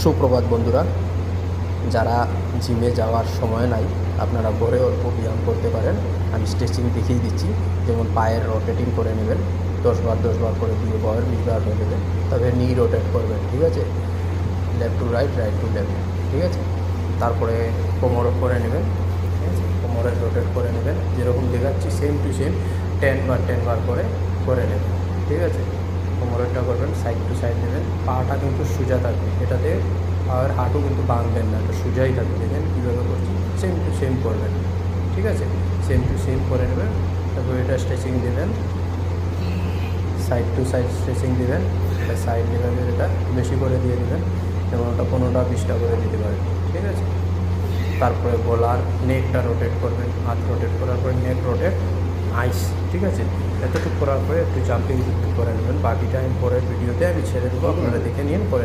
সুপ্রভাত বন্ধুরা, যারা জিমে যাওয়ার সময় নাই আপনারা ঘরে অল্প ব্যায়াম করতে পারেন। আমি স্ট্রেচিং দেখিয়ে দিচ্ছি। যেমন পায়ের রোটেটিং করে নেবেন 10 বার করে দিয়ে পায়ের 20 বার হয়ে দেবেন। তবে নি রোটেট করবেন, ঠিক আছে, left to right, right to left, ঠিক আছে। তারপরে কোমর করে নেবেন, ঠিক আছে, কোমরের রোটেট করে নেবেন যেরকম দেখাচ্ছি সেম টু সেম 10 বার করে নেবেন, ঠিক আছে। কোমরেরটা করবেন, সাইড টু সাইড নেবেন, পাটা কিন্তু সোজা থাকবে, এটাতে আর হাঁটু কিন্তু বাঁধবেন না, এটা সোজাই থাকবে। দেখবেন কীভাবে করছি, সেম টু সেম করবেন, ঠিক আছে, সেম টু সেম করে নেবেন। তারপর এটা স্ট্রেচিং দেবেন, সাইড টু সাইড স্ট্রেচিং দেবেন, এটা সাইড লেভেলের এটা বেশি করে দিয়ে দেবেন, যেমন ওটা 15টা 20টা করে দিতে পারেন, ঠিক আছে। তারপরে গলার নেকটা রোটেট করবেন, হাত রোটেট করার পরে নেক রোটেট আইস, ঠিক আছে। এতটুকু করার পরে একটু জাম্পিং করে নেবেন। বাকিটা আমি পরের ভিডিওতে আমি ছেড়ে দেবো, আপনারা দেখে নিন করে